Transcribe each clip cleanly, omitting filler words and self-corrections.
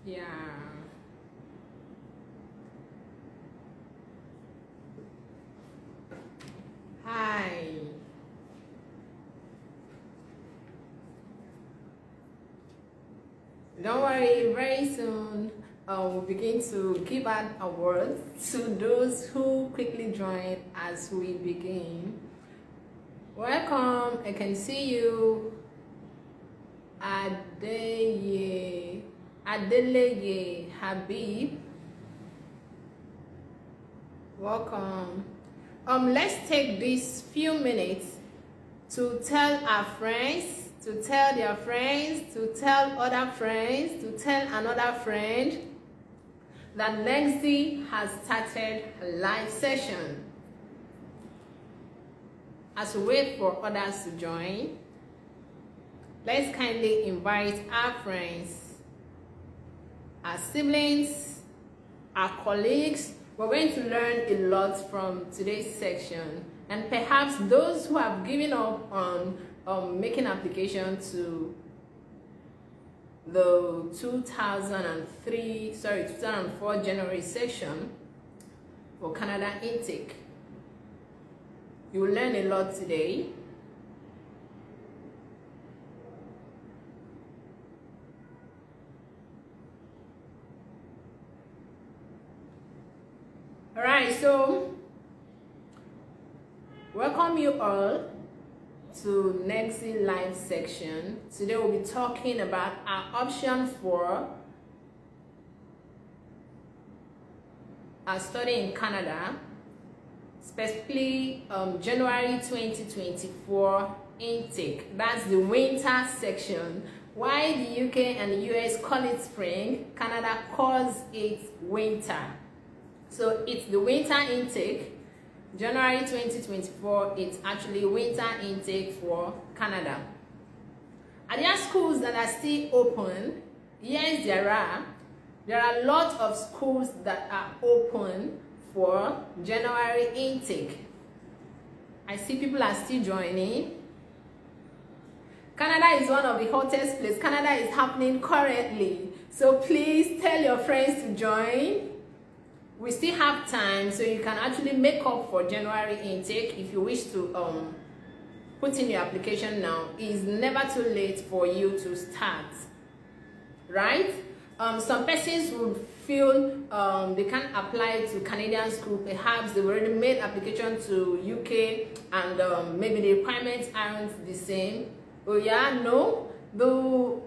Yeah. Hi. Don't worry, very soon we'll begin to give out awards to those who quickly join as we begin. Welcome, I can see you. Adeleye Habib. Welcome. Let's take these few minutes to tell our friends, to tell their friends, to tell other friends, to tell another friend that Lexi has started a live session. As we wait for others to join, let's kindly invite our friends, our siblings, our colleagues. We're going to learn a lot from today's section, and perhaps those who have given up on making application to the 2004 January session for Canada intake. You will learn a lot today. All right, so welcome you all to Nexi live section. Today we'll be talking about our option for our study in Canada, specifically January 2024 intake. That's the winter section. Why the UK and the US call it spring, Canada calls it winter. So it's the winter intake. January 2024, it's actually winter intake for Canada. Are there schools that are still open? Yes, there are. There are a lot of schools that are open for January intake. I see people are still joining. Canada is one of the hottest places. Canada is happening currently. So please tell your friends to join. We still have time, so you can actually make up for January intake if you wish to put in your application now. It's never too late for you to start, right? Some persons would feel they can't apply to Canadian school. Perhaps they've already made application to UK and maybe the requirements aren't the same. Oh yeah, no, the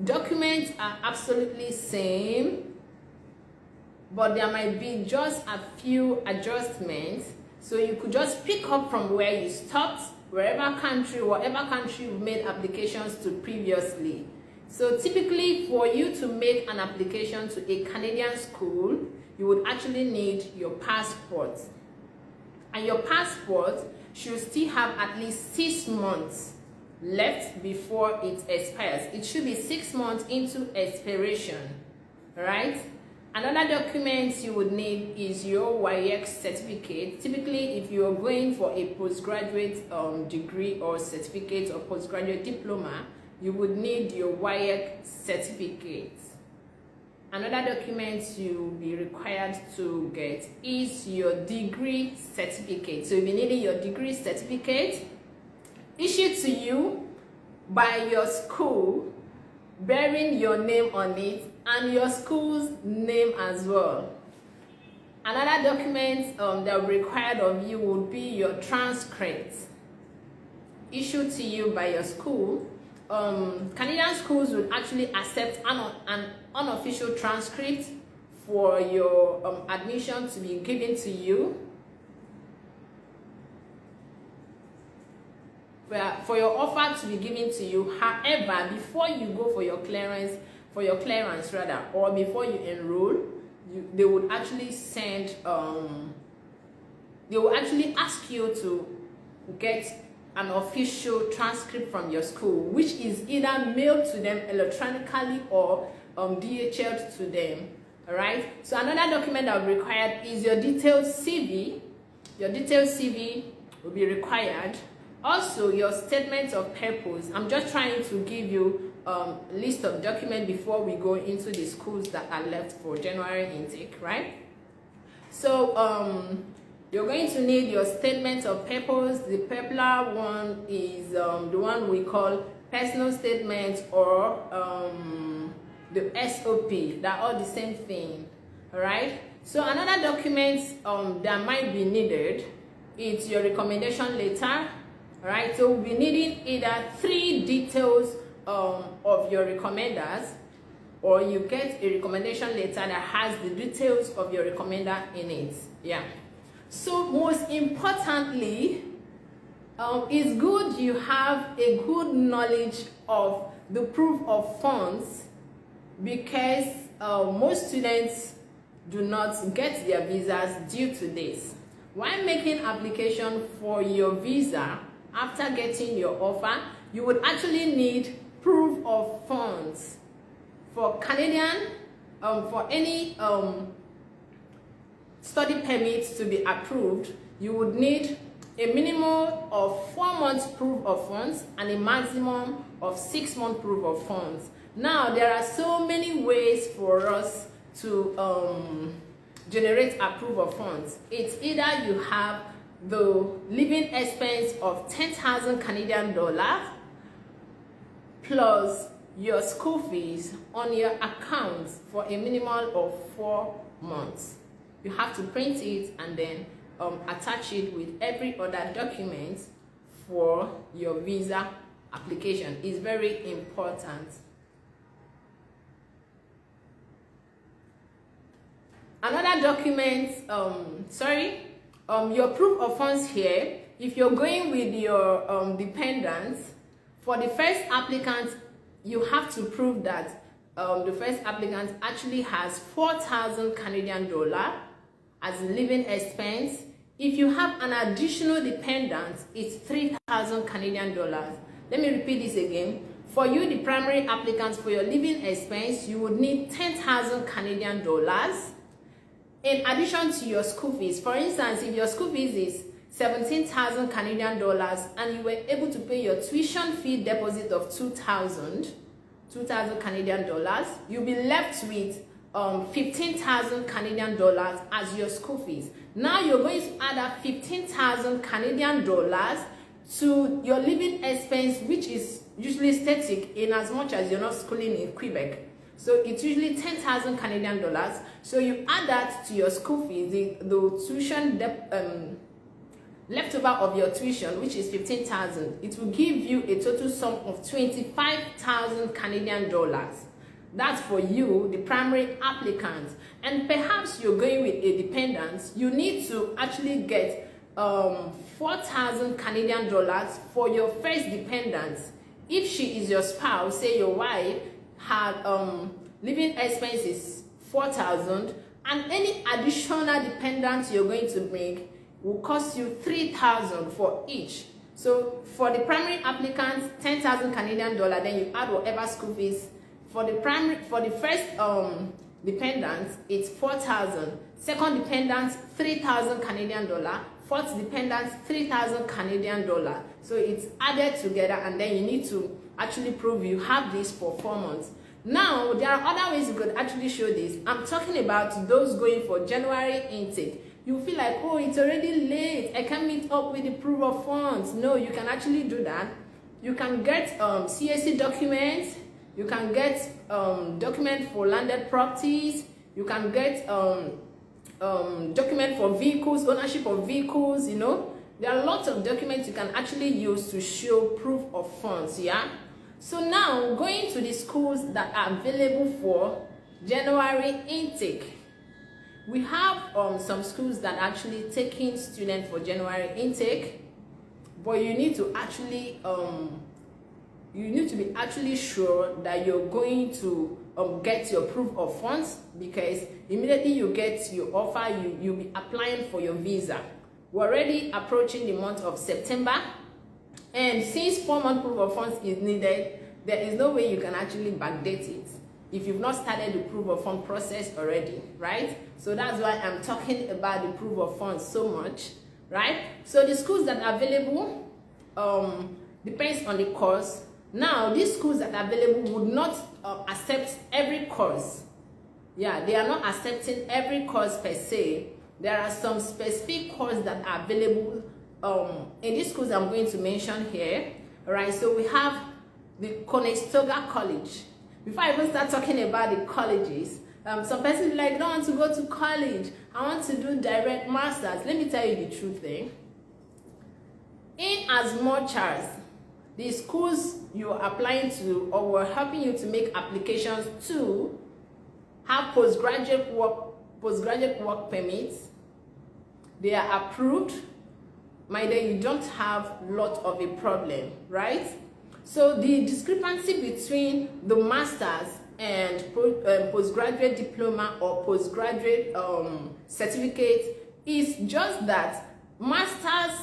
documents are absolutely same, but there might be just a few adjustments. So you could just pick up from where you stopped, whatever country you've made applications to previously. So typically for you to make an application to a Canadian school, you would actually need your passport. And your passport should still have at least 6 months left before it expires. It should be 6 months into expiration, right? Another document you would need is your WAEC certificate. Typically, if you are going for a postgraduate degree or certificate or postgraduate diploma, you would need your WAEC certificate. Another document you'll be required to get is your degree certificate. So you'll be needing your degree certificate issued to you by your school, bearing your name on it and your school's name as well. Another document that will be required of you would be your transcript issued to you by your school. Canadian schools will actually accept an unofficial transcript for your admission to be given to you. For your offer to be given to you. However, before you go for your clearance, or before you enroll, they would actually send, they will actually ask you to get an official transcript from your school, which is either mailed to them electronically or DHL to them. All right. So another document that will be required is your detailed CV. Your detailed CV will be required. Also, your statement of purpose. I'm just trying to give you list of documents before we go into the schools that are left for January intake, right? So you're going to need your statement of purpose. The popular one is the one we call personal statement or the SOP. They're all the same thing, all right? So another document that might be needed is your recommendation letter, all right? So we'll be needing either 3 details of your recommenders, or you get a recommendation letter that has the details of your recommender in it. Yeah. So most importantly, it's good you have a good knowledge of the proof of funds, because most students do not get their visas due to this. While making application for your visa, after getting your offer, you would actually need proof of funds. For Canadian, for any study permits to be approved, you would need a minimum of 4 months proof of funds and a maximum of 6 month proof of funds. Now, there are so many ways for us to generate a proof of funds. It's either you have the living expense of 10,000 Canadian dollars plus your school fees on your account for a minimum of 4 months. You have to print it and then attach it with every other document for your visa application. It's very important. Another document, your proof of funds here, if you're going with your dependents, for the first applicant, you have to prove that the first applicant actually has 4,000 Canadian dollar as living expense. If you have an additional dependent, it's 3,000 Canadian dollars. Let me repeat this again. For you, the primary applicant, for your living expense, you would need 10,000 Canadian dollars in addition to your school fees. For instance, if your school fees is 17,000 Canadian dollars and you were able to pay your tuition fee deposit of 2,000 Canadian dollars, you'll be left with 15,000 Canadian dollars as your school fees. Now you're going to add up 15,000 Canadian dollars to your living expense, which is usually static in as much as you're not schooling in Quebec. So it's usually 10,000 Canadian dollars. So you add that to your school fees, the tuition leftover of your tuition, which is 15,000. It will give you a total sum of 25,000 Canadian dollars. That's for you, the primary applicant. And perhaps you're going with a dependent. You need to actually get 4,000 Canadian dollars for your first dependent. If she is your spouse, say your wife, her living expenses 4,000, and any additional dependent you're going to make will cost you 3,000 for each. So for the primary applicant, 10,000 Canadian dollar, then you add whatever school fees. For the first dependent, it's 4,000. Second dependent, 3,000 Canadian dollar. Fourth dependent, 3,000 Canadian dollar. So it's added together, and then you need to actually prove you have this for 4 months. Now, there are other ways you could actually show this. I'm talking about those going for January intake. You feel like, oh, it's already late, I can't meet up with the proof of funds. No, you can actually do that. You can get CSC documents. You can get document for landed properties. You can get document for vehicles, ownership of vehicles, you know. There are lots of documents you can actually use to show proof of funds, yeah? So now, going to the schools that are available for January intake. We have some schools that are actually taking students for January intake, but you need to actually be actually sure that you're going to get your proof of funds, because immediately you get your offer, you'll be applying for your visa. We're already approaching the month of September, and since 4 month proof of funds is needed, there is no way you can actually backdate it if you've not started the proof of fund process already, right? So that's why I'm talking about the proof of funds so much, right? So the schools that are available depends on the course. Now, these schools that are available would not accept every course. Yeah, they are not accepting every course per se. There are some specific courses that are available in these schools I'm going to mention here. All right, so we have the Conestoga College. Before I even start talking about the colleges, some persons be like, I don't want to go to college, I want to do direct masters. Let me tell you the truth, in as much as the schools you are applying to or were helping you to make applications to have postgraduate work permits, they are approved, my dear, you don't have a lot of a problem, right? So the discrepancy between the master's and postgraduate diploma or postgraduate certificate is just that master's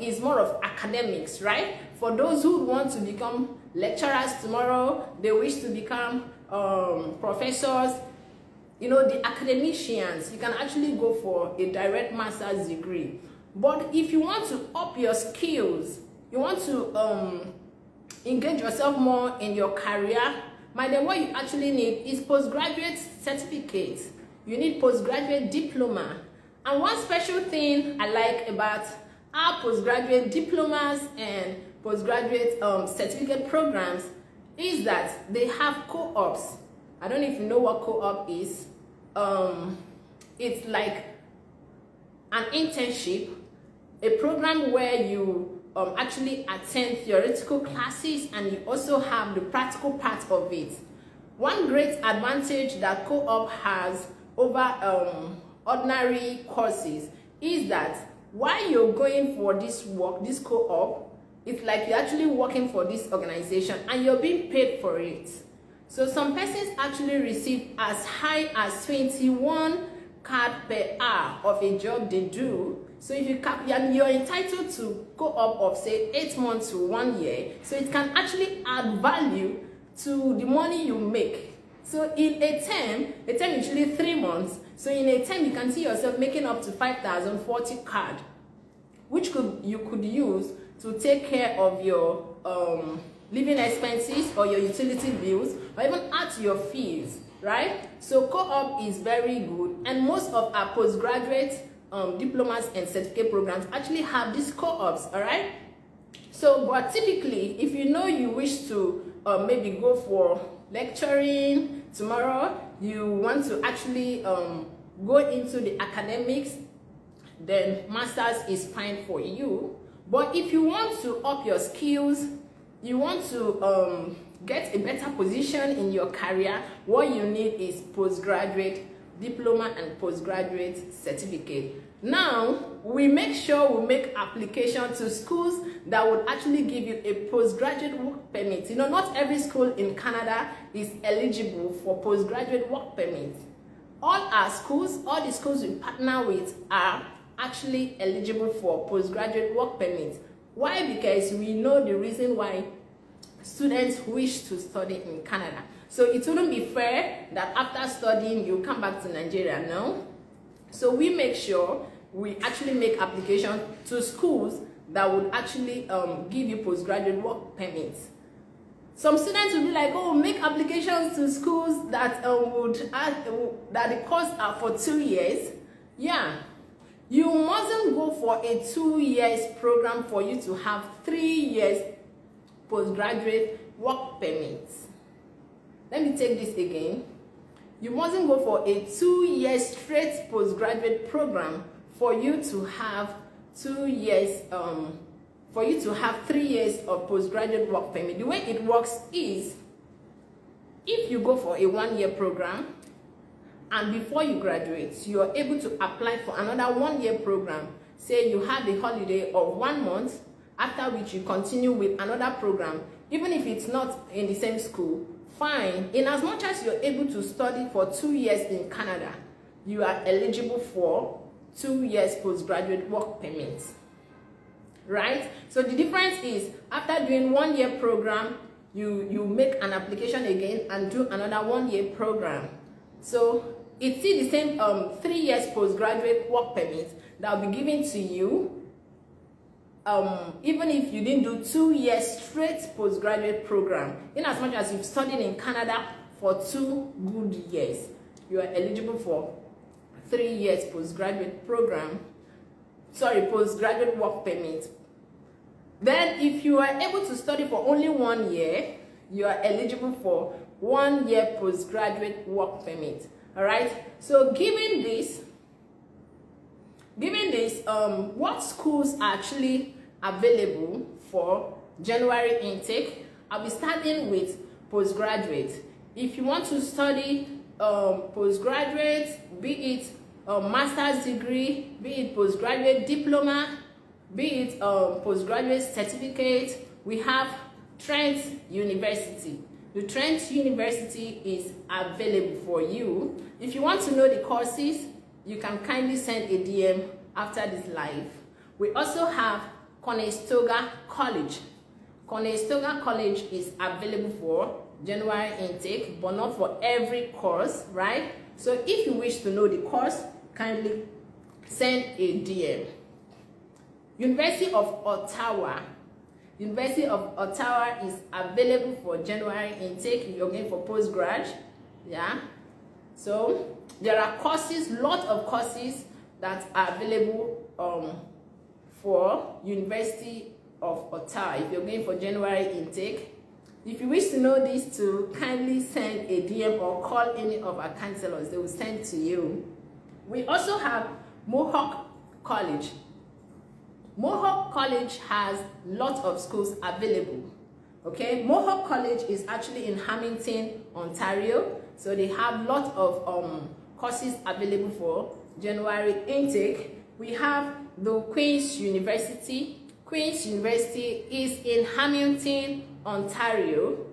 is more of academics, right? For those who want to become lecturers tomorrow, they wish to become professors, you know, the academicians, you can actually go for a direct master's degree. But if you want to up your skills, you want to engage yourself more in your career, then what you actually need is postgraduate certificate. You need postgraduate diploma. And one special thing I like about our postgraduate diplomas and postgraduate certificate programs is that they have co-ops. I don't know if you know what co-op is. It's like an internship, a program where you actually attend theoretical classes and you also have the practical part of it. One great advantage that co-op has over ordinary courses is that while you're going for this work, this co-op, it's like you're actually working for this organization and you're being paid for it. So some persons actually receive as high as 21 card per hour of a job they do. So if you're entitled to co-op of say 8 months to 1 year, so it can actually add value to the money you make. So in a term usually 3 months, so in a term you can see yourself making up to 5,040 card, which you could use to take care of your living expenses or your utility bills or even add to your fees, right? So co-op is very good, and most of our postgraduate diplomas and certificate programs actually have these co-ops, all right? So, but typically, if you know you wish to maybe go for lecturing tomorrow, you want to actually go into the academics, then master's is fine for you. But if you want to up your skills, you want to get a better position in your career, what you need is postgraduate diploma and postgraduate certificate. Now, we make sure we make application to schools that would actually give you a postgraduate work permit. You know, not every school in Canada is eligible for postgraduate work permit. All our schools, all the schools we partner with are actually eligible for postgraduate work permit. Why? Because we know the reason why students wish to study in Canada. So it wouldn't be fair that after studying you come back to Nigeria, no? So we make sure we actually make application to schools that would actually give you postgraduate work permits. Some students will be like, oh, make applications to schools that that the course are for 2 years. Yeah, you mustn't go for a 2 years program for you to have 3 years postgraduate work permits. Let me take this again. You mustn't go for a 2 year straight postgraduate program for you to have 2 years, for you to have 3 years of postgraduate work permit. The way it works is, if you go for a 1 year program and before you graduate, you are able to apply for another 1 year program. Say you had a holiday of 1 month, after which you continue with another program, even if it's not in the same school, fine. In as much as you're able to study for 2 years in Canada, you are eligible for 2 years postgraduate work permits, right? So the difference is, after doing 1 year program, you make an application again and do another 1 year program. So it's still the same 3 years postgraduate work permit that will be given to you even if you didn't do 2 years straight postgraduate program, in as much as you've studied in Canada for 2 good years, you are eligible for 3 years postgraduate postgraduate work permit. Then if you are able to study for only 1 year, you are eligible for 1 year postgraduate work permit. All right, so given this, what schools are actually available for January intake? I'll be starting with postgraduate. If you want to study postgraduate, be it a master's degree, be it postgraduate diploma, be it postgraduate certificate, we have Trent University. The Trent University is available for you. If you want to know the courses, you can kindly send a DM after this live. We also have Conestoga College. Conestoga College is available for January intake, but not for every course, right? So if you wish to know the course, kindly send a DM. University of Ottawa. University of Ottawa is available for January intake if you're going for postgrad. Yeah. So there are courses, lot of courses that are available for University of Ottawa if you're going for January intake. If you wish to know this too, kindly send a DM or call any of our counselors. They will send to you. We also have Mohawk College. Mohawk College has lots of schools available. Okay, Mohawk College is actually in Hamilton, Ontario. So they have lots of courses available for January intake. We have the Queen's University. Queen's University is in Hamilton, Ontario.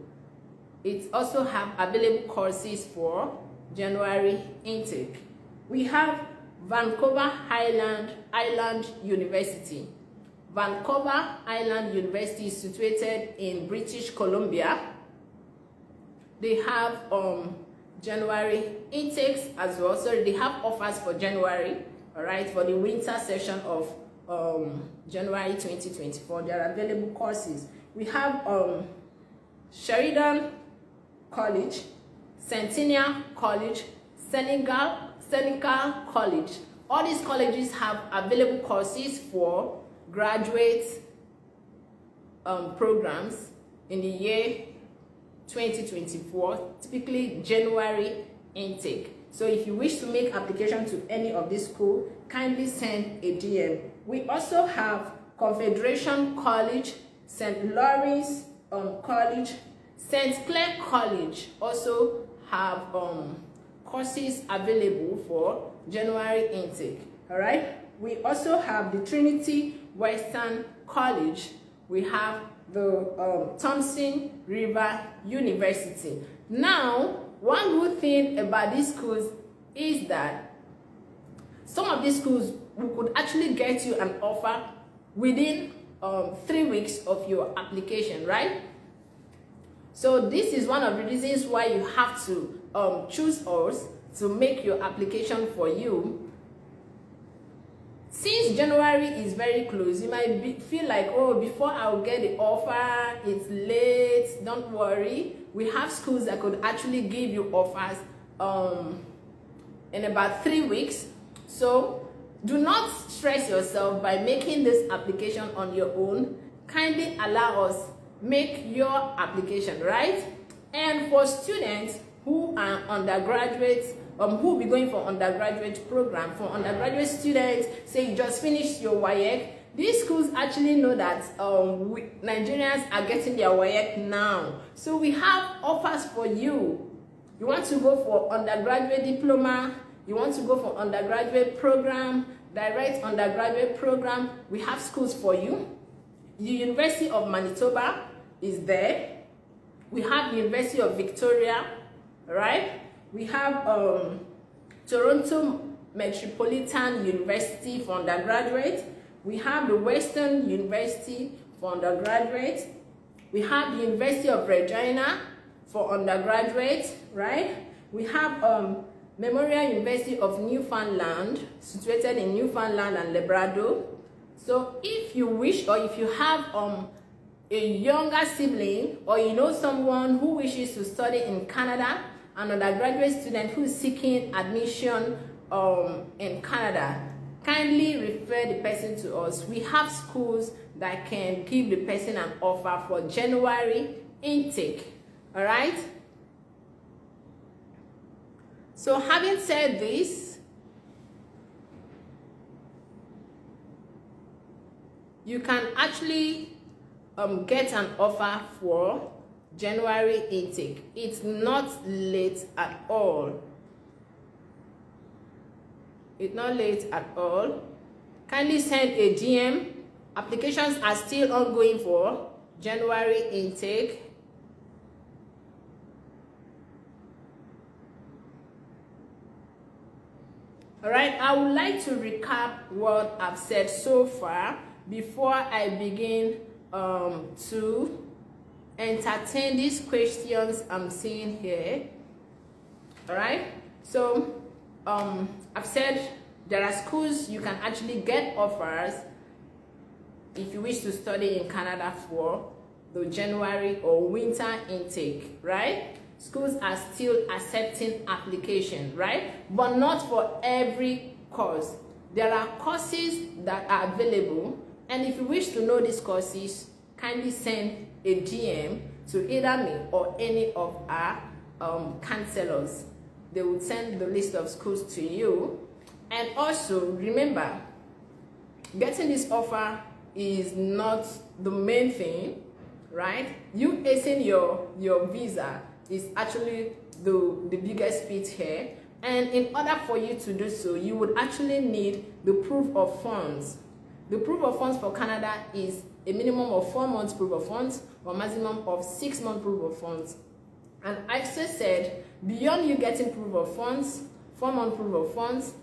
It also have available courses for January intake. We have Vancouver Island University. Vancouver Island University is situated in British Columbia. They have January intakes as well. So they have offers for January, all right, for the winter session of January 2024. There are available courses. We have Sheridan College, Centennial College, Senegal College. All these colleges have available courses for graduate programs in the year 2024, typically January intake. So if you wish to make application to any of these schools, kindly send a DM. We also have Confederation College, St. Lawrence College, St. Clair College also have courses available for January intake. All right. We also have the Trinity Western College. We have the Thompson River University. Now, one good thing about these schools is that some of these schools could actually get you an offer within 3 weeks of your application, right? So this is one of the reasons why you have to choose us to make your application for you. Since January is very close, you might feel like, oh, before I'll get the offer, it's late. Don't worry. We have schools that could actually give you offers in about 3 weeks. So do not stress yourself by making this application on your own. Kindly allow us make your application, right? And for students who are undergraduates, who will be going for undergraduate program, for undergraduate students, say you just finished your WAEC, these schools actually know that Nigerians are getting their WAEC now. So we have offers for you. You want to go for undergraduate diploma, you want to go for undergraduate program, direct undergraduate program, we have schools for you. The University of Manitoba is there. We have the University of Victoria, right? We have Toronto Metropolitan University for undergraduate. We have the Western University for undergraduate. We have the University of Regina for undergraduate, right? We have Memorial University of Newfoundland, situated in Newfoundland and Labrador. So if you wish, or if you have a younger sibling, or you know someone who wishes to study in Canada, an undergraduate student who is seeking admission in Canada, kindly refer the person to us. We have schools that can give the person an offer for January intake. All right? So having said this, you can actually get an offer for January intake. It's not late at all. It's not late at all. Kindly send a DM. Applications are still ongoing for January intake. All right, I would like to recap what I've said so far before I begin to entertain these questions I'm seeing here. All right, so I've said there are schools you can actually get offers if you wish to study in Canada for the January or winter intake, right? Schools are still accepting application, right? But not for every course. There are courses that are available, and if you wish to know these courses, kindly send a DM to either me or any of our counselors. They will send the list of schools to you. And also remember, getting this offer is not the main thing, right? You acing your visa is actually the biggest feat here. And in order for you to do so, you would actually need the proof of funds. The proof of funds for Canada is a minimum of 4 months proof of funds or maximum of 6 month proof of funds. And I also said, beyond you getting proof of funds, 4 month proof of funds,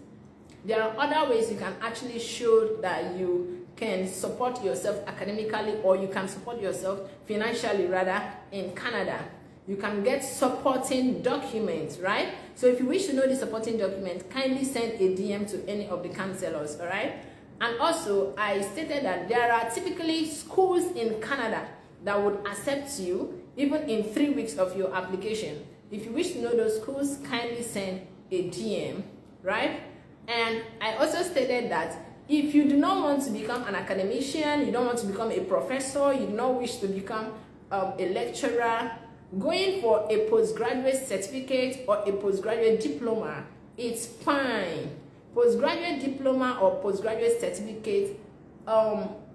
there are other ways you can actually show that you can support yourself academically, or you can support yourself financially rather in Canada. You can get supporting documents, right? So if you wish to know the supporting document, kindly send a DM to any of the counselors, all right? And also, I stated that there are typically schools in Canada that would accept you even in 3 weeks of your application. If you wish to know those schools, kindly send a DM, right? And I also stated that if you do not want to become an academician, you don't want to become a professor, you do not wish to become a lecturer, going for a postgraduate certificate or a postgraduate diploma, it's fine. Postgraduate diploma or postgraduate certificate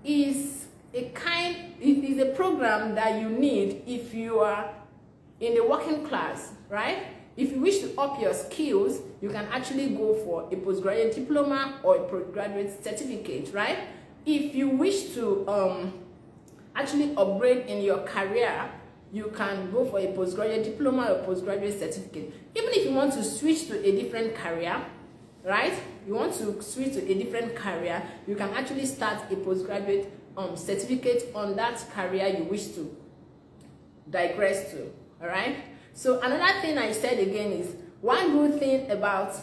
is a program that you need if you are in the working class, right? If you wish to up your skills, you can actually go for a postgraduate diploma or a postgraduate certificate, right? If you wish to actually upgrade in your career, you can go for a postgraduate diploma or postgraduate certificate. Even if you want to switch to a different career, right? You want to switch to a different career, you can actually start a postgraduate certificate on that career you wish to digress to, all right? So another thing I said again is, one good thing about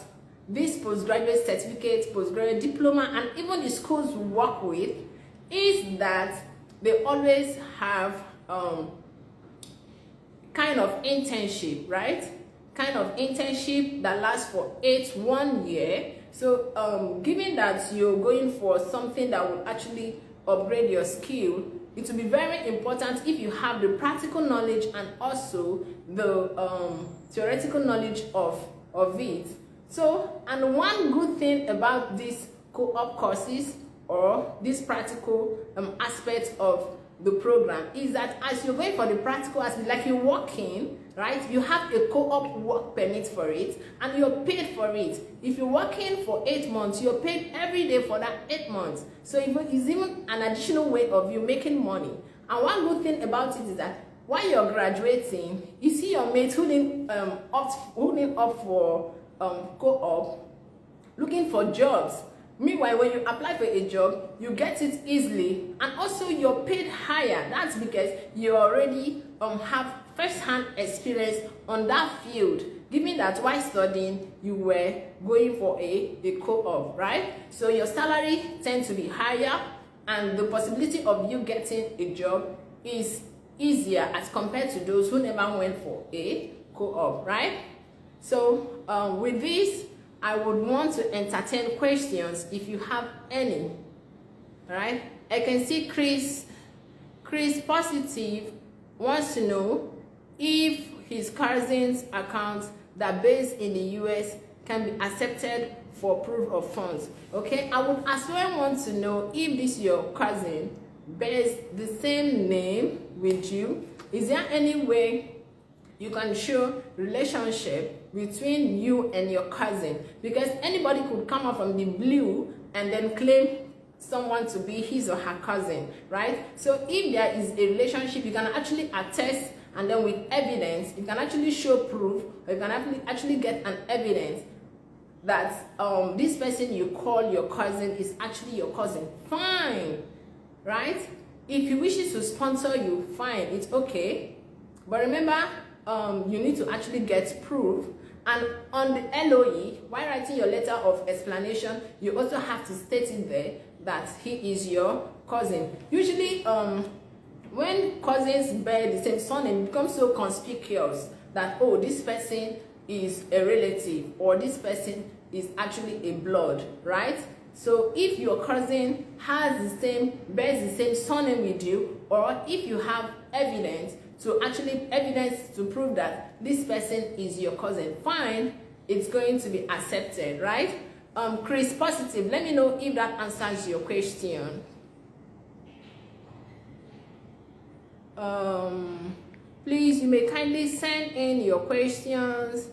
this postgraduate certificate, postgraduate diploma, and even the schools we work with is that they always have kind of internship, right? Kind of internship that lasts for 1 year. So given that you're going for something that will actually upgrade your skill, it will be very important if you have the practical knowledge and also the theoretical knowledge of it. So, and one good thing about these co-op courses or this practical aspect of the program is that as you're going for the practical aspect, like you're working, right, you have a co-op work permit for it and you're paid for it. If you're working for 8 months, you're paid every day for that 8 months. So it's even an additional way of you making money. And one good thing about it is that while you're graduating, you see your mates holding up for co-op, looking for jobs. Meanwhile, when you apply for a job, you get it easily, and also you're paid higher. That's because you already have first-hand experience on that field, given that while studying, you were going for a co-op, right? So your salary tends to be higher, and the possibility of you getting a job is easier as compared to those who never went for a co-op, right? So with this, I would want to entertain questions if you have any. All right, I can see Chris Positive wants to know if his cousin's account that based in the US can be accepted for proof of funds. Okay, I would as well want to know if this your cousin bears the same name with you. Is there any way you can show relationship between you and your cousin? Because anybody could come up from the blue and then claim someone to be his or her cousin, right? So if there is a relationship, you can actually attest, and then with evidence, you can actually show proof, or you can actually get an evidence that this person you call your cousin is actually your cousin. Fine, right? If he wishes to sponsor you, fine, it's okay. But remember, you need to actually get proof. And on the LOE, while writing your letter of explanation, you also have to state it there that he is your cousin. Usually, when cousins bear the same surname, it becomes so conspicuous that, oh, this person is a relative, or this person is actually a blood, right? So if your cousin bears the same surname with you, or if you have evidence to prove that this person is your cousin, fine, it's going to be accepted, right? Chris Positive, let me know if that answers your question. Please, you may kindly send in your questions.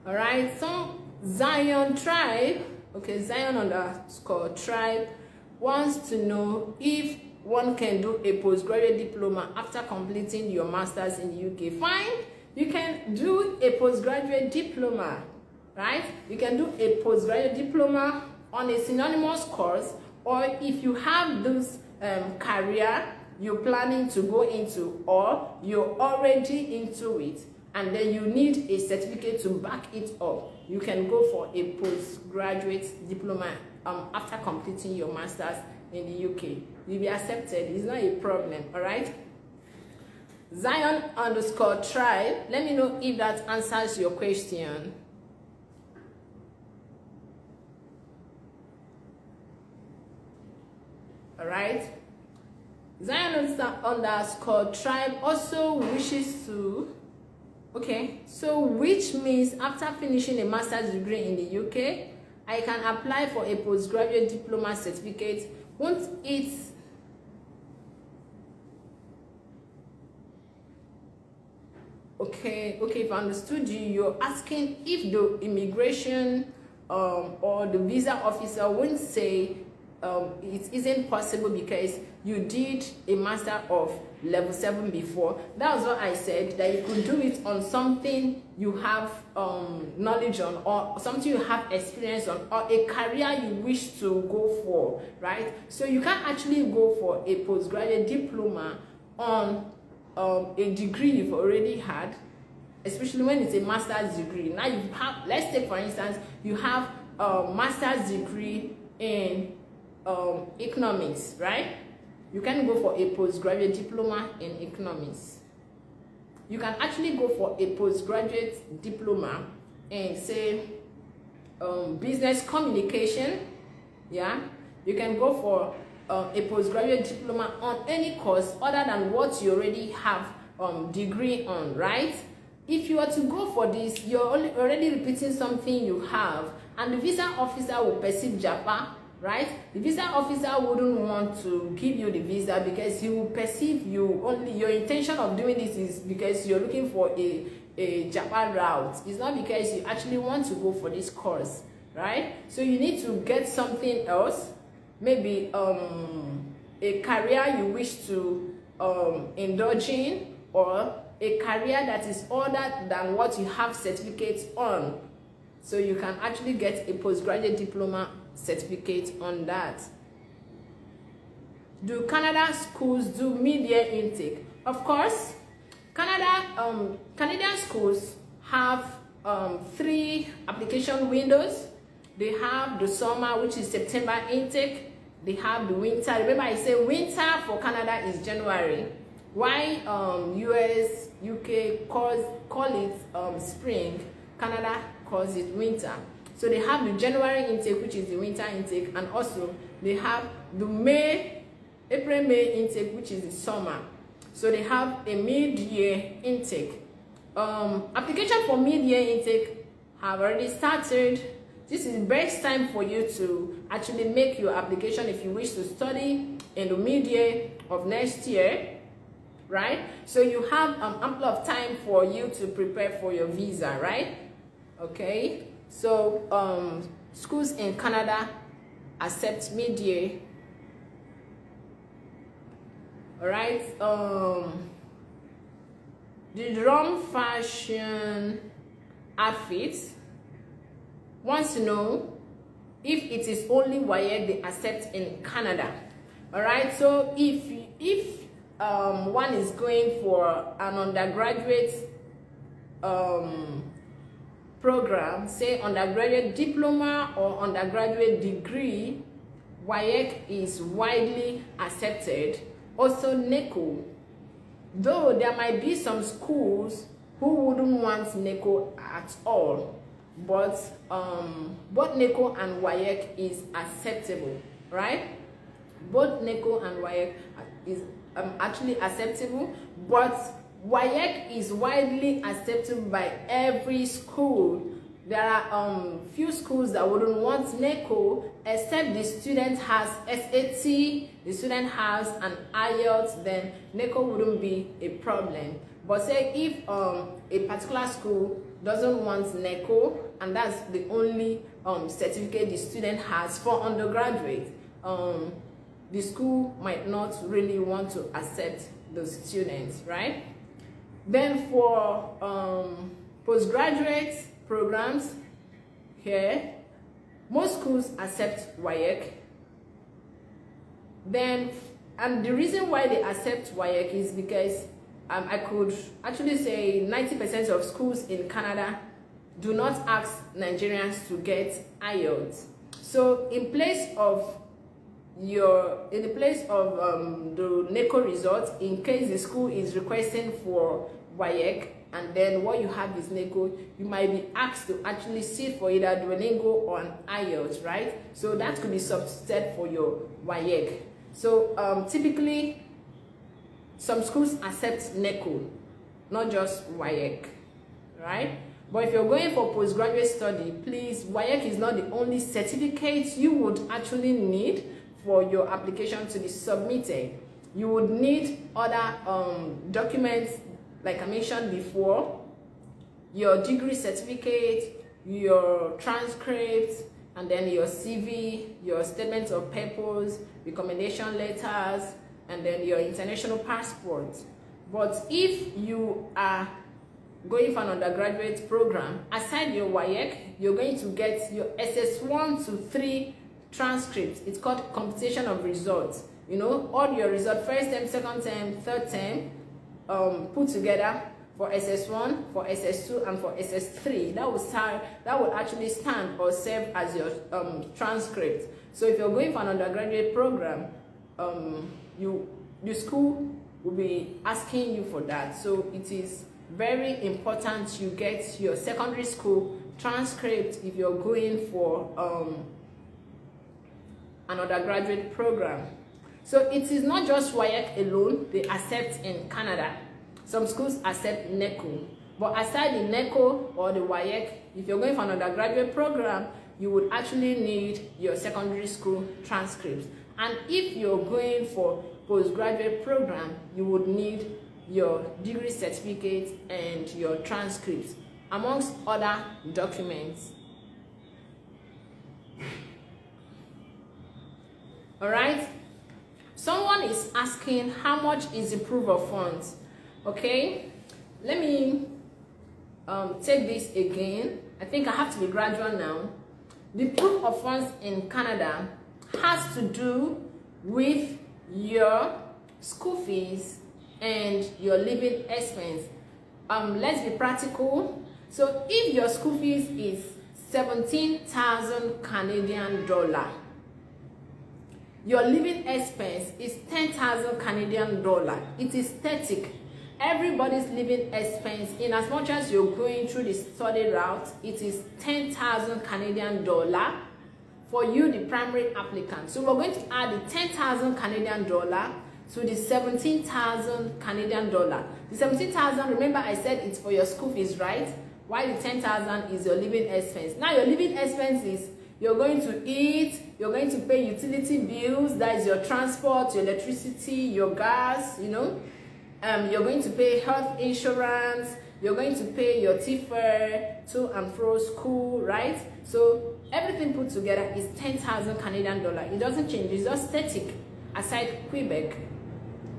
All right, so Zion Tribe, okay, Zion_tribe wants to know if one can do a postgraduate diploma after completing your master's in the UK. Fine, you can do a postgraduate diploma, right? You can do a postgraduate diploma on a synonymous course, or if you have this career you're planning to go into, or you're already into it, and then you need a certificate to back it up, you can go for a postgraduate diploma after completing your master's in the UK. You'll be accepted. It's not a problem, all right? Zion_tribe, let me know if that answers your question. All right? Zion_tribe also wishes to, okay, so which means after finishing a master's degree in the UK, I can apply for a postgraduate diploma certificate. Won't it okay, if I understood you, you're asking if the immigration or the visa officer won't say it isn't possible because you did a master of level 7 before. That was what I said, that you could do it on something you have knowledge on, or something you have experience on, or a career you wish to go for, right? So you can actually go for a postgraduate diploma on a degree you've already had, especially when it's a master's degree. Now you have, let's take for instance, you have a master's degree in economics, right? You can go for a postgraduate diploma in economics. You can actually go for a postgraduate diploma in, say, business communication. Yeah, you can go for a postgraduate diploma on any course other than what you already have degree on, right? If you are to go for this, you're already repeating something you have, and the visa officer will perceive Japa, right? The visa officer wouldn't want to give you the visa because he will perceive you only, your intention of doing this is because you're looking for a Japan route. It's not because you actually want to go for this course, right? So you need to get something else, maybe a career you wish to indulge in, or a career that is other than what you have certificates on. So you can actually get a postgraduate diploma certificate on that. Do Canada schools do mid-year intake? Of course, Canadian schools have 3 application windows. They have the summer, which is September intake. They have the winter. Remember, I say winter for Canada is January. Why US, UK call it spring, Canada calls it winter. So they have the January intake, which is the winter intake, and also they have the April-May intake, which is the summer. So they have a mid-year intake. Application for mid-year intake have already started. This is the best time for you to actually make your application if you wish to study in the mid-year of next year, right? So you have ample of time for you to prepare for your visa, right? Okay, so schools in Canada accept mid-year. All right, the drum fashion outfits wants to know if it is only WAEC they accept in Canada. All right, so if one is going for an undergraduate program, say undergraduate diploma or undergraduate degree, WAEC is widely accepted. Also NECO, though there might be some schools who wouldn't want NECO at all, but both NECO and WAEC is acceptable, right? Both NECO and WAEC is actually acceptable, but WAEC is widely acceptable by every school. There are few schools that wouldn't want NECO, except the student has SAT, the student has an IELTS, then NECO wouldn't be a problem. But say if a particular school doesn't want NECO, and that's the only certificate the student has for undergraduate, the school might not really want to accept those students, right? Then for postgraduate programs here, most schools accept WAEC. Then, and the reason why they accept WAEC is because I could actually say 90% of schools in Canada do not ask Nigerians to get IELTS. So in place of the NECO result, in case the school is requesting for WAEC and then what you have is NECO, you might be asked to actually sit for either Duolingo or an IELTS, right? So that could be substituted for your WAEC. So typically, some schools accept NECO, not just WAEC, right? But if you're going for postgraduate study, please, WAEC is not the only certificate you would actually need for your application to be submitted. You would need other documents, like I mentioned before, your degree certificate, your transcripts, and then your CV, your statements of purpose, recommendation letters, and then your international passport. But if you are going for an undergraduate program, aside your WAEC, you're going to get your SS1 to 3 transcripts. It's called computation of results. You know, all your results, first term, second term, third term, put together for SS1, for SS2, and for SS3. That will actually stand or serve as your transcript. So if you're going for an undergraduate program, the school will be asking you for that. So it is very important you get your secondary school transcript if you're going for an undergraduate program. So it is not just WAEC alone they accept in Canada. Some schools accept NECO. But aside the NECO or the WAEC, if you're going for an undergraduate program, you would actually need your secondary school transcripts. And if you're going for postgraduate program, you would need your degree certificate and your transcripts, amongst other documents. All right. Someone is asking how much is the proof of funds. Okay, let me take this again. I think I have to be gradual now. The proof of funds in Canada has to do with your school fees and your living expense. Let's be practical. So if your school fees is 17,000 Canadian dollar. Your living expense is 10,000 Canadian dollar. It is static. Everybody's living expense, in as much as you're going through the study route, it is 10,000 Canadian dollar for you, the primary applicant. So we're going to add the 10,000 Canadian dollar to the 17,000 Canadian dollar. The 17,000, remember I said it's for your school fees, right? While the 10,000 is your living expense. Now your living expense is you're going to eat, you're going to pay utility bills, that is your transport, your electricity, your gas, you know. You're going to pay health insurance, you're going to pay your TFR, to and fro school, right? So everything put together is 10,000 Canadian dollar. It doesn't change, it's just static, aside Quebec.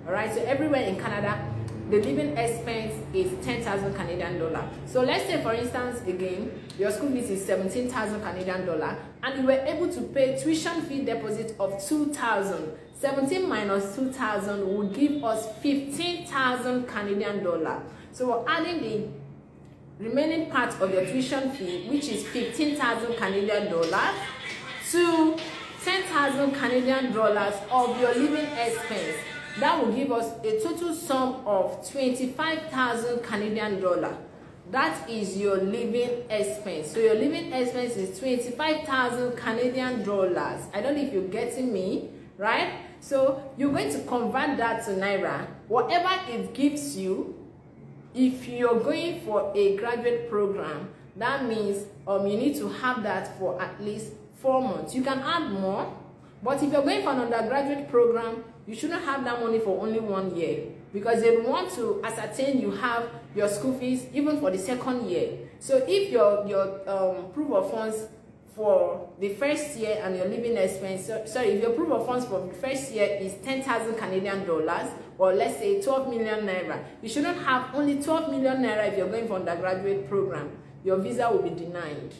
All right, so everywhere in Canada, the living expense is 10,000 Canadian dollar. So let's say, for instance, again, your school fees is 17,000 Canadian dollar, and you were able to pay tuition fee deposit of 2,000. 17 minus 2,000 will give us 15,000 Canadian dollar. So we're adding the remaining part of your tuition fee, which is 15,000 Canadian dollars, to 10,000 Canadian dollars of your living expense. That will give us a total sum of 25,000 Canadian dollar. That is your living expense. So your living expense is 25,000 Canadian dollars. I don't know if you're getting me, right? So you're going to convert that to Naira. Whatever it gives you, if you're going for a graduate program, that means you need to have that for at least 4 months. You can add more, but if you're going for an undergraduate program, you shouldn't have that money for only 1 year, because they want to ascertain you have your school fees even for the 2nd year. So if your proof of funds for the first year and your living expense, if your proof of funds for the first year is 10,000 Canadian dollars, or let's say 12 million naira, you shouldn't have only 12 million naira if you're going for undergraduate program. Your visa will be denied.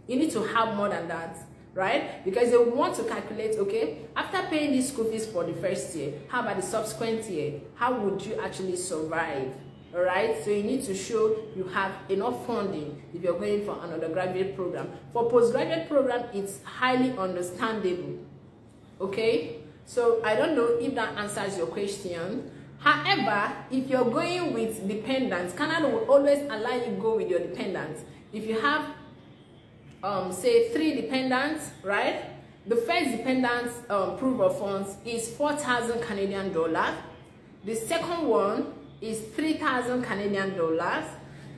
You need to have more than that, right? Because they want to calculate, okay, after paying these school fees for the first year, how about the subsequent year? How would you actually survive? All right, so you need to show you have enough funding if you're going for an undergraduate program. For postgraduate program, it's highly understandable. Okay, so I don't know if that answers your question. However, if you're going with dependents, Canada will always allow you to go with your dependents. If you have say 3 dependents, right? The first dependent's proof of funds is 4,000 Canadian dollars. The second one is 3,000 Canadian dollars.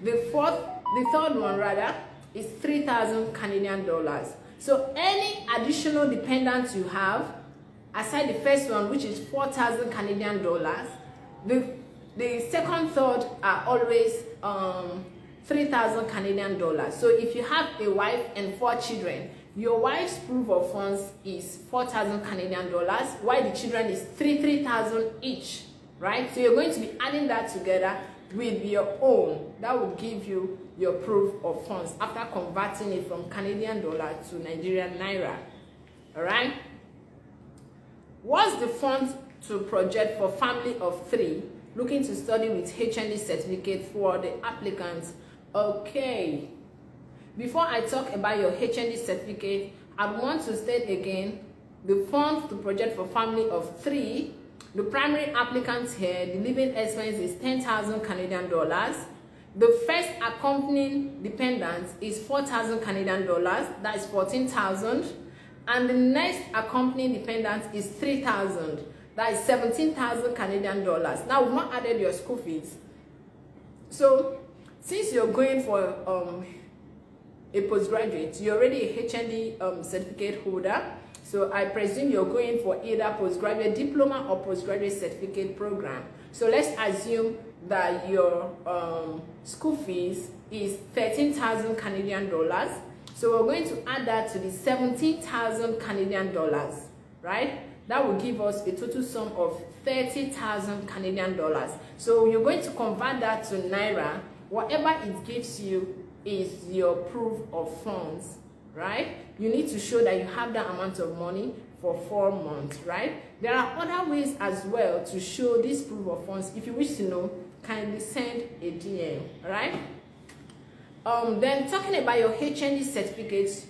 The third one rather is 3,000 Canadian dollars. So any additional dependents you have, aside the first one, which is 4,000 Canadian dollars, the second, third are always 3,000 Canadian dollars. So if you have a wife and 4 children, your wife's proof of funds is 4,000 Canadian dollars, while the children is 3,000 each, right? So you're going to be adding that together with your own. That will give you your proof of funds after converting it from Canadian dollar to Nigerian naira. All right? What's the fund to project for family of 3 looking to study with HND certificate for the applicants? Okay, before I talk about your HND certificate, I want to state again the funds to project for family of 3. The primary applicants here, the living expense is 10,000 Canadian dollars. The first accompanying dependent is 4,000 Canadian dollars, that is 14,000. And the next accompanying dependent is 3,000, that is 17,000 Canadian dollars. Now we've not added your school fees. So since you're going for a postgraduate, you're already a HND certificate holder. So I presume you're going for either postgraduate diploma or postgraduate certificate program. So let's assume that your school fees is 13,000 Canadian dollars. So we're going to add that to the 17,000 Canadian dollars, right? That will give us a total sum of 30,000 Canadian dollars. So you're going to convert that to naira. Whatever it gives you is your proof of funds, right? You need to show that you have that amount of money for 4 months, right? There are other ways as well to show this proof of funds. If you wish to know, kindly send a DM, right? Then talking about your HND certificates,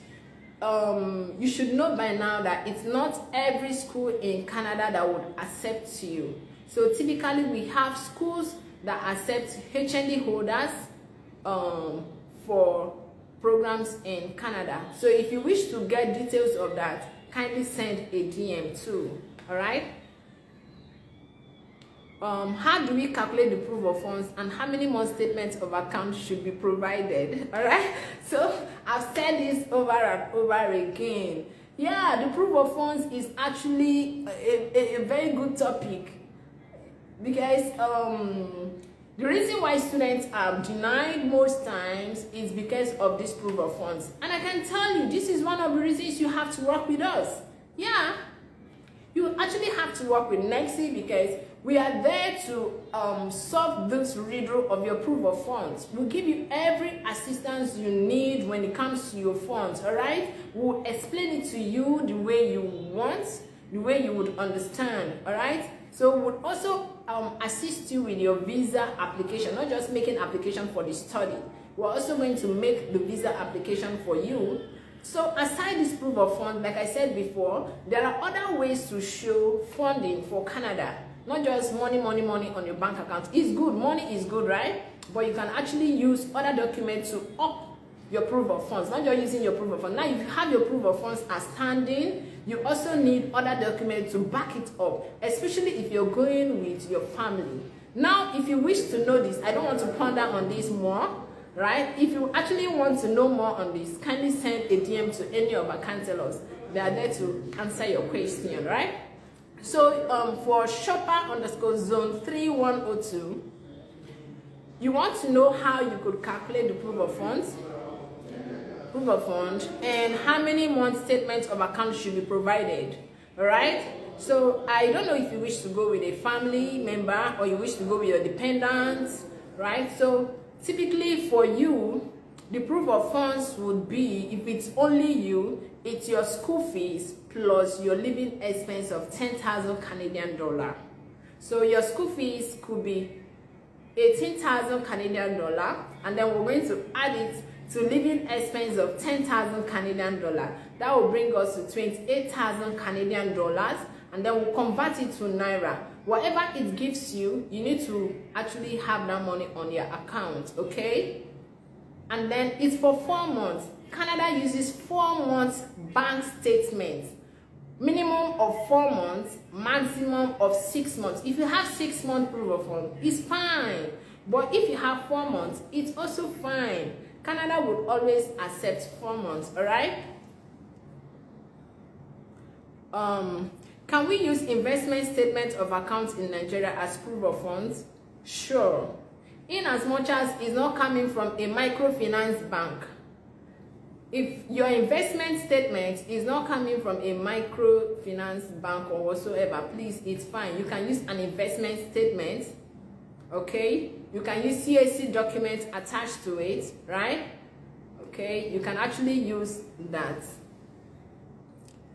you should know by now that it's not every school in Canada that would accept you. So typically we have schools that accept HND holders for programs in Canada. So if you wish to get details of that, kindly send a DM too. All right. How do we calculate the proof of funds and how many more statements of account should be provided? All right. So I've said this over and over again. Yeah, the proof of funds is actually a very good topic, because the reason why students are denied most times is because of this proof of funds. And I can tell you, this is one of the reasons you have to work with us. Yeah, you actually have to work with NEXI, because we are there to solve this riddle of your proof of funds. We'll give you every assistance you need when it comes to your funds, all right? We'll explain it to you the way you want, the way you would understand, all right? So we'll also assist you with your visa application, not just making application for the study. We're also going to make the visa application for you. So aside this proof of funds, like I said before, there are other ways to show funding for Canada. Not just money on your bank account. It's good, money is good, right? But you can actually use other documents to up your proof of funds, not just using your proof of funds. Now, if you have your proof of funds as standing, you also need other documents to back it up, especially if you're going with your family. Now, if you wish to know this, I don't want to ponder on this more, right? If you actually want to know more on this, kindly send a DM to any of our counselors. They are there to answer your question, right? So for shopper_zone 3102, you want to know how you could calculate the proof of funds, and how many month statements of account should be provided. All right. So I don't know if you wish to go with a family member or you wish to go with your dependents, right? So typically for you, the proof of funds would be, if it's only you, it's your school fees plus your living expense of 10,000 Canadian dollar. So your school fees could be 18,000 Canadian dollar, and then we're going to add it to living expense of 10,000 Canadian dollar. That will bring us to 28,000 Canadian dollars, and then we'll convert it to Naira. Whatever it gives you, you need to actually have that money on your account, okay? And then it's for 4 months. Canada uses 4 months bank statements. Minimum of 4 months, maximum of 6 months. If you have 6 month proof of funds, it's fine. But if you have 4 months, it's also fine. Canada would always accept 4 months, all right? Can we use investment statement of accounts in Nigeria as proof of funds? Sure. In as much as it's not coming from a microfinance bank. If your investment statement is not coming from a microfinance bank or whatsoever, please, it's fine. You can use an investment statement, okay? You can use CAC documents attached to it, right? Okay, you can actually use that.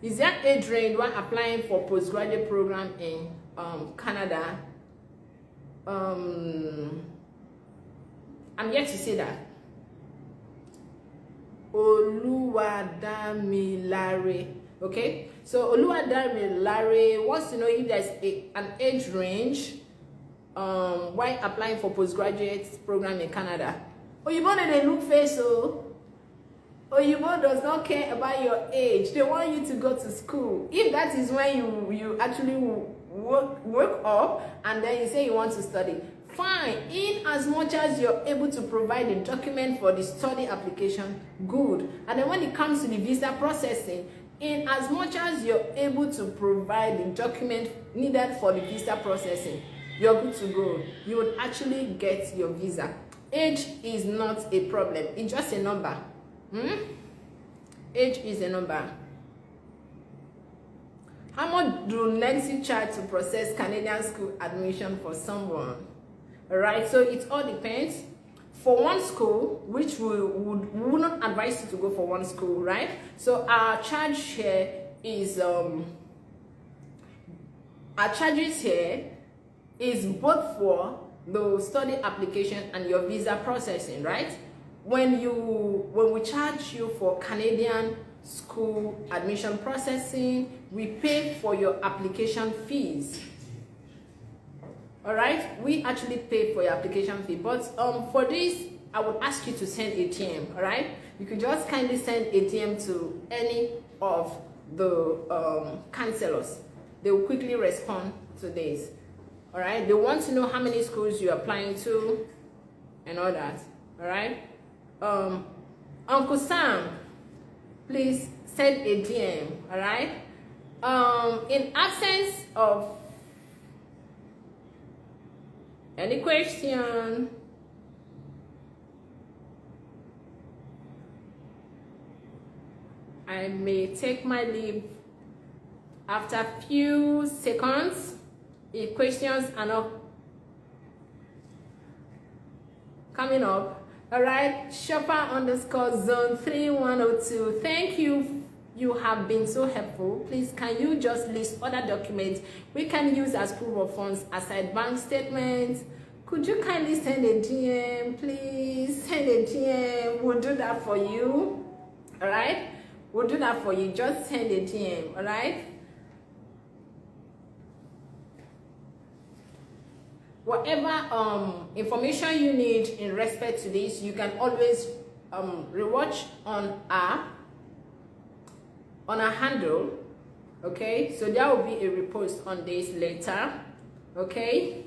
Is there age range when applying for postgraduate program in Canada? I'm yet to say that. Oluwadamilare. Okay, so Oluwadamilare wants to know if there's an age range while applying for postgraduate program in Canada. Oyibo they look face, so Oyibo does not care about your age. They want you to go to school. If that is when you actually work up and then you say you want to study, fine. In as much as you're able to provide a document for the study application, good. And then when it comes to the visa processing, in as much as you're able to provide the document needed for the visa processing, you're good to go. You would actually get your visa. Age is not a problem. It's just a number. Age is a number. How much do NEXI charge to process Canadian school admission for someone? Alright, so it all depends. For one school, which we would not advise you to go for one school, right? So our charge here is our charges here is both for the study application and your visa processing, right? when we charge you for Canadian school admission processing, we pay for your application fees. All right, we actually pay for your application fee, but for this I would ask you to send ATM. All right, you could just kindly send ATM to any of the counselors. They will quickly respond to this. All right, they want to know how many schools you're applying to and all that. All right, Uncle Sam, please send ATM. All right, in absence of any question, I may take my leave after a few seconds if questions are not coming up. All right, shopper_zone3102, thank you. You have been so helpful. Please, can you just list other documents we can use as proof of funds aside bank statements? Could you kindly send a DM, please? Send a DM. We'll do that for you. All right, we'll do that for you. Just send a DM. All right. Whatever information you need in respect to this, you can always rewatch on our handle. Okay, so there will be a repost on this later. Okay.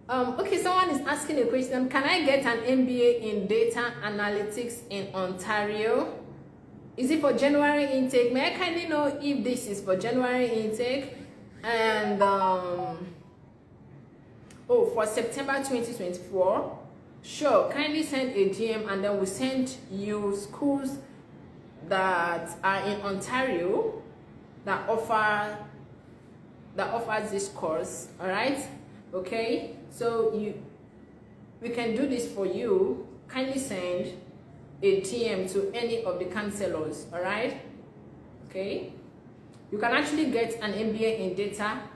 Okay, someone is asking a question. Can I get an MBA in data analytics in Ontario? Is it for January intake? May I kindly know if this is for January intake? And for September 2024, sure, kindly send a DM and then we'll send you schools that are in Ontario that offers this course. All right, okay, so we can do this for you. Kindly send a DM to any of the counselors. All right, okay, you can actually get an MBA in data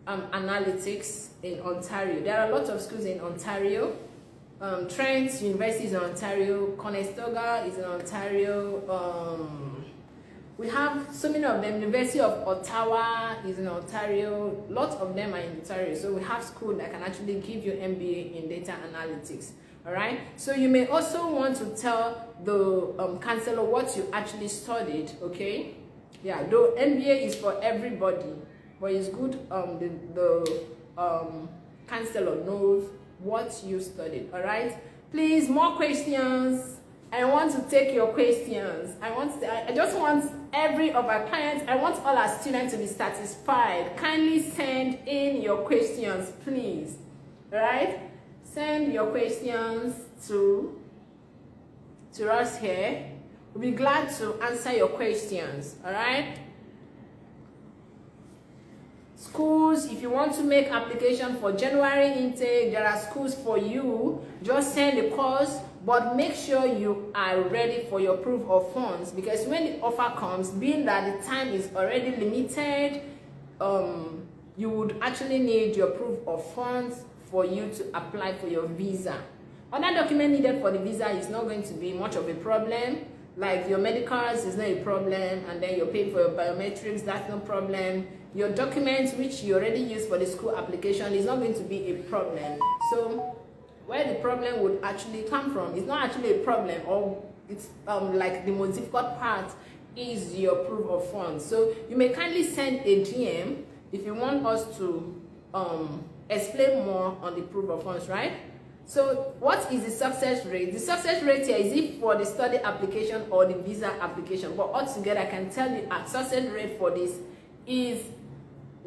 analytics in Ontario. There are a lot of schools in Ontario. Trent University is in Ontario. Conestoga is in Ontario. We have so many of them. University of Ottawa is in Ontario. Lots of them are in Ontario. So we have schools that can actually give you MBA in data analytics. All right. So you may also want to tell the counselor what you actually studied. Okay. Yeah. Though MBA is for everybody, but it's good the counselor knows what you studied. All right, please, more questions. I want to take your questions. I just want every of our clients, I want all our students to be satisfied. Kindly send in your questions, please. All right, send your questions to us here. We'll be glad to answer your questions. All right. Schools, if you want to make application for January intake, there are schools for you. Just send the course, but make sure you are ready for your proof of funds, because when the offer comes, being that the time is already limited, you would actually need your proof of funds for you to apply for your visa. Other document needed for the visa is not going to be much of a problem. Like your medicals is not a problem, and then you're paying for your biometrics, that's no problem. Your documents, which you already use for the school application, is not going to be a problem. So where the problem would actually come from, it's not actually a problem, or it's like the most difficult part is your proof of funds. So you may kindly send a DM if you want us to explain more on the proof of funds, right? So what is the success rate? The success rate here is it for the study application or the visa application, but altogether I can tell you a success rate for this is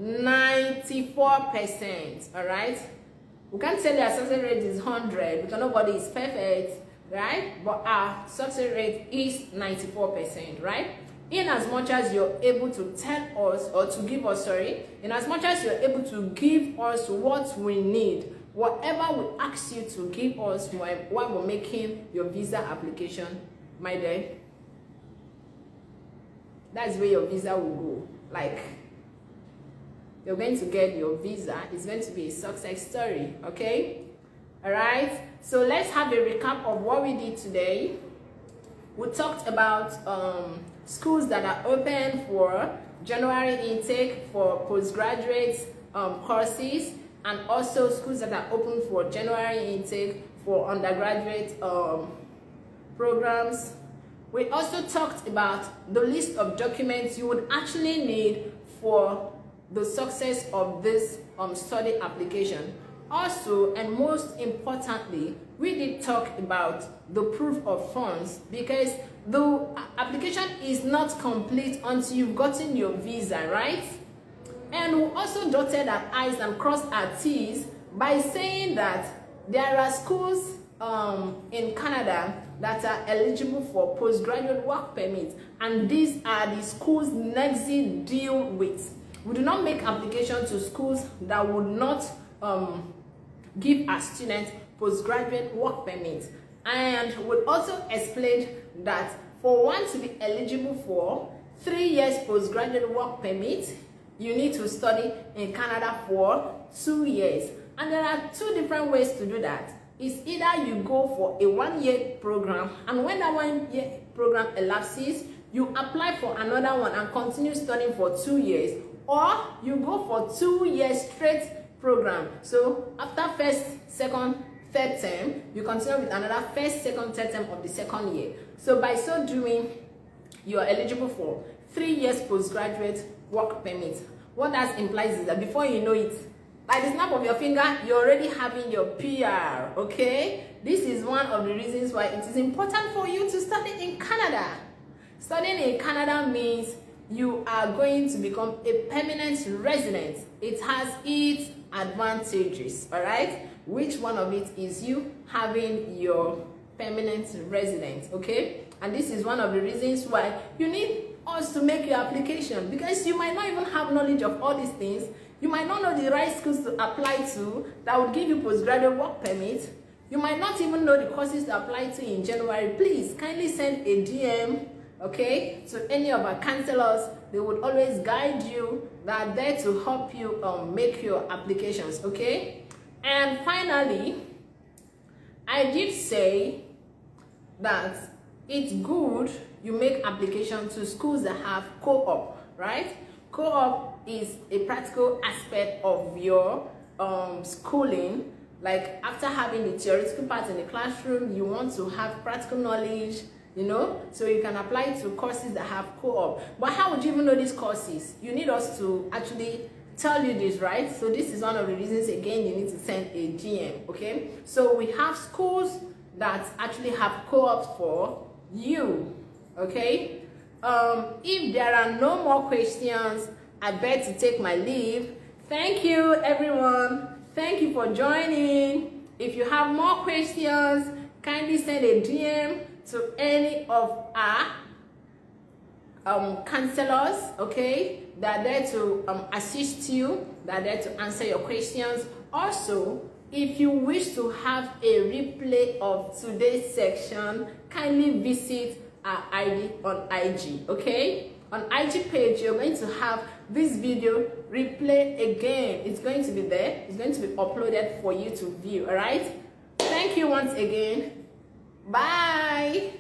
94%. All right, we can't tell you our success rate is 100 because nobody is perfect, right? But our success rate is 94%, right? In as much as you're able to tell us, or to give us, in as much as you're able to give us what we need, whatever we ask you to give us while we're making your visa application, my dear, that's where your visa will go. Like, you're going to get your visa. It's going to be a success story, okay? All right, So let's have a recap of what we did today. We talked about schools that are open for January intake for postgraduate courses, and also schools that are open for January intake for undergraduate programs. We also talked about the list of documents you would actually need for the success of this study application. Also, and most importantly, we did talk about the proof of funds, because the application is not complete until you've gotten your visa, right? And we also dotted our I's and crossed our T's by saying that there are schools in Canada that are eligible for postgraduate work permits, and these are the schools NEXI deal with. We do not make application to schools that would not give our students postgraduate work permits. And we also explained that for one to be eligible for 3 years postgraduate work permit, you need to study in Canada for 2 years. And there are 2 different ways to do that. It's either you go for a 1-year program, and when that 1-year program elapses, you apply for another one and continue studying for 2 years, or you go for 2 years straight program. So after first, second, third term, you continue with another first, second, third term of the second year. So by so doing, you are eligible for 3 years postgraduate work permit. What that implies is that before you know it, by the snap of your finger, you're already having your PR, okay? This is one of the reasons why it is important for you to study in Canada. Studying in Canada means you are going to become a permanent resident. It has its advantages, all right? Which one of it is you having your permanent residence, okay? And this is one of the reasons why you need us to make your application, because you might not even have knowledge of all these things. You might not know the right schools to apply to that would give you postgraduate work permit. You might not even know the courses to apply to in January. Please kindly send a DM, okay, to any of our counselors. They would always guide you. They are there to help you make your applications, okay? And finally, I did say that it's good you make application to schools that have co-op, right? Co-op is a practical aspect of your schooling. Like after having the theoretical part in the classroom, you want to have practical knowledge, you know, so you can apply to courses that have co-op. But how would you even know these courses? You need us to actually tell you this, right? So this is one of the reasons, again, you need to send a GM, okay? So we have schools that actually have co-ops for you, okay? If there are no more questions, I beg to take my leave. Thank you, everyone. Thank you for joining. If you have more questions, kindly send a DM to any of our counselors, okay? They're there to assist you. They're there to answer your questions. Also, if you wish to have a replay of today's section, kindly visit our ID on IG, okay? On IG page, you're going to have this video replay again. It's going to be there. It's going to be uploaded for you to view, all right? Thank you once again. Bye.